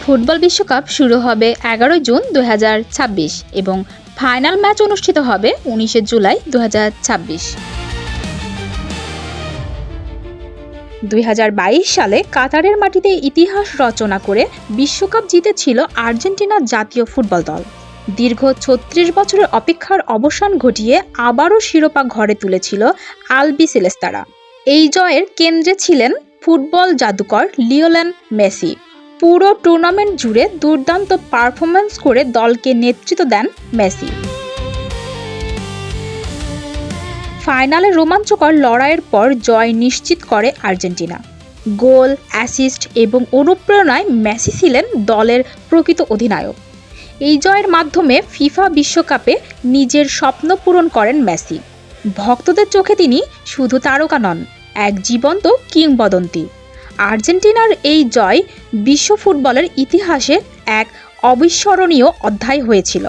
Football বিশ্বকাপ শুরু হবে ১১ জুন ২০২৬ এবং ফাইনাল ম্যাচ অনুষ্ঠিত হবে ১৯ জুলাই ২০২৬। ২০২২ সালে কাতারের মাটিতে ইতিহাস রচনা করে বিশ্বকাপ জিতেছিল আর্জেন্টিনার জাতীয় ফুটবল দল। দীর্ঘ ৩৬ বছরের অপেক্ষার অবসান ঘটিয়ে আবারও শিরোপা ঘরে তুলেছিল আলবিসেলেস্তারা। এই জয়ের কেন্দ্রে ছিলেন ফুটবল জাদুকর লিওনেল মেসি। পুরো টুর্নামেন্ট জুড়ে দুর্দান্ত পারফরম্যান্স করে দলকে নেতৃত্ব দেন মেসি। ফাইনালে রোমাঞ্চকর লড়াইয়ের পর জয় নিশ্চিত করে আর্জেন্টিনা। গোল, অ্যাসিস্ট এবং অনুপ্রেরণায় মেসি ছিলেন দলের প্রকৃত অধিনায়ক। এই জয়ের মাধ্যমে ফিফা বিশ্বকাপে নিজের স্বপ্ন পূরণ করেন মেসি। ভক্তদের চোখে তিনি শুধু তারকা নন, এক জীবন্ত কিংবদন্তি। আর্জেন্টিনার এই জয় বিশ্ব ফুটবলের ইতিহাসে এক অবিস্মরণীয় অধ্যায় হয়েছিল।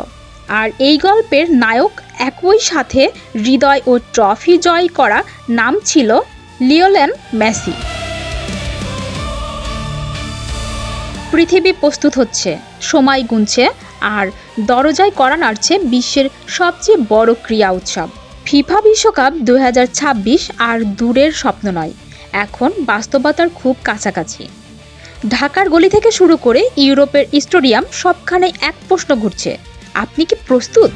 আর এই গল্পের নায়ক একই সাথে হৃদয় ও ট্রফি জয় করা নাম ছিল লিওনেল মেসি। পৃথিবী প্রস্তুত হচ্ছে, সময় গুনছে, আর দরজায় কড়া নাড়ছে বিশ্বের সবচেয়ে বড় ক্রীড়া উৎসব। ফিফা বিশ্বকাপ ২০২৬ আর দূরের স্বপ্ন নয়, এখন বাস্তবতার খুব কাছাকাছি। ঢাকার গলি থেকে শুরু করে ইউরোপের স্টেডিয়াম সবখানে এক প্রশ্ন ঘুরছে, আপনি কি প্রস্তুত?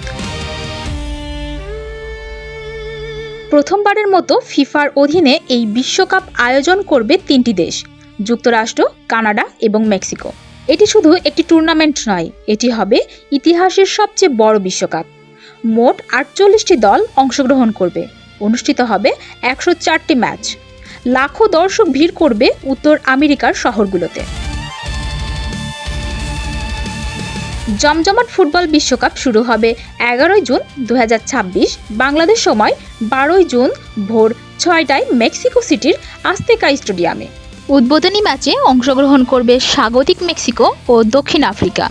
প্রথমবারের মতো ফিফার অধীনে এই বিশ্বকাপ আয়োজন করবে ৩টি দেশ, যুক্তরাষ্ট্র, কানাডা এবং মেক্সিকো। এটি শুধু একটি টুর্নামেন্ট নয়, এটি হবে ইতিহাসের সবচেয়ে বড় বিশ্বকাপ। মোট ৪৮টি দল অংশগ্রহণ করবে, অনুষ্ঠিত হবে ১০৪টি ম্যাচ। লাখো দর্শক ভিড় করবে উত্তর আমেরিকার শহরগুলোতে। জমজমাট ফুটবল বিশ্বকাপ শুরু হবে ১১ জুন ২০২৬ বাংলাদেশ সময় ১২ জুন ভোর ৬টায় মেক্সিকো সিটির আস্তেকা স্টেডিয়ামে। উদ্বোধনী ম্যাচে অংশগ্রহণ করবে স্বাগতিক মেক্সিকো ও দক্ষিণ আফ্রিকা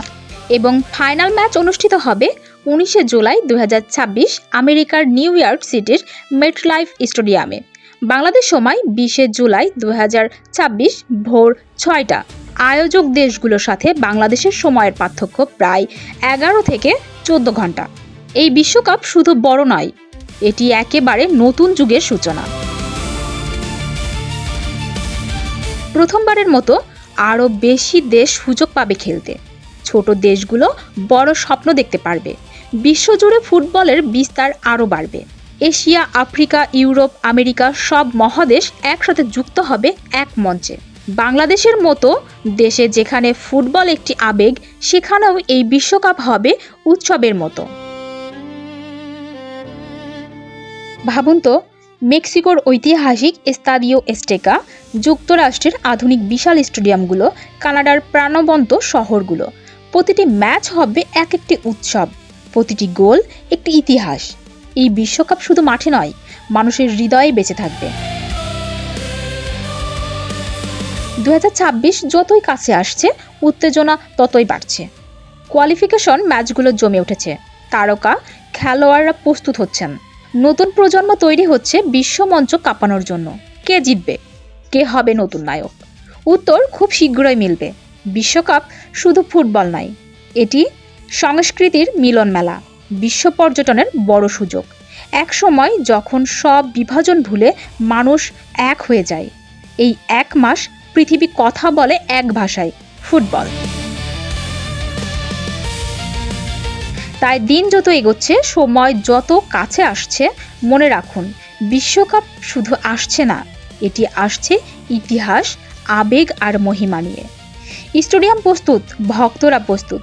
এবং ফাইনাল ম্যাচ অনুষ্ঠিত হবে ১৯ জুলাই ২০২৬ আমেরিকার নিউ ইয়র্ক সিটির মেটলাইফ স্টেডিয়ামে। বাংলাদেশ সময় ২০ জুলাই ২০২৬ ভোর ৬টা। আয়োজক দেশগুলোর সাথে বাংলাদেশের সময়ের পার্থক্য প্রায় ১১ থেকে ১৪ ঘন্টা। এই বিশ্বকাপ শুধু বড় নয়, এটি একেবারে নতুন যুগের সূচনা। প্রথমবারের মতো আরও বেশি দেশ সুযোগ পাবে খেলতে। ছোট দেশগুলো বড় স্বপ্ন দেখতে পারবে। বিশ্বজুড়ে ফুটবলের বিস্তার আরও বাড়বে। এশিয়া, আফ্রিকা, ইউরোপ, আমেরিকা সব মহাদেশ একসাথে যুক্ত হবে এক মঞ্চে। বাংলাদেশের মতো দেশে যেখানে ফুটবল একটি আবেগ, সেখানেও এই বিশ্বকাপ হবে উৎসবের মতো। ভাবুন তো, মেক্সিকোর ঐতিহাসিক এস্তাদিও এজটেকা, যুক্তরাষ্ট্রের আধুনিক বিশাল স্টেডিয়ামগুলো, কানাডার প্রাণবন্ত শহরগুলো, প্রতিটি ম্যাচ হবে এক একটি উৎসব, প্রতিটি গোল একটি ইতিহাস। এই বিশ্বকাপ শুধু মাঠে নয়, মানুষের হৃদয়ে বেঁচে থাকবে। ২০২৬ যতই কাছে আসছে, উত্তেজনা ততই বাড়ছে। কোয়ালিফিকেশন ম্যাচগুলো জমে উঠেছে, তারকা খেলোয়াড়রা প্রস্তুত হচ্ছেন। নতুন প্রজন্ম তৈরি হচ্ছে বিশ্বমঞ্চ কাঁপানোর জন্য। কে জিতবে? কে হবে নতুন নায়ক? উত্তর খুব শীঘ্রই মিলবে। বিশ্বকাপ শুধু ফুটবল নয়, এটি সংস্কৃতির মিলন মেলা, বিশ্ব পর্যটনের বড় সুযোগ। এক সময় যখন সব বিভাজন ভুলে মানুষ এক হয়ে যায়, এই এক মাস পৃথিবী কথা বলে এক ভাষায়, ফুটবল। তাই দিন যত এগোচ্ছে, সময় যত কাছে আসছে, মনে রাখুন, বিশ্বকাপ শুধু আসছে না, এটি আসছে ইতিহাস, আবেগ আর মহিমা নিয়ে। স্টেডিয়াম প্রস্তুত, ভক্তরা প্রস্তুত,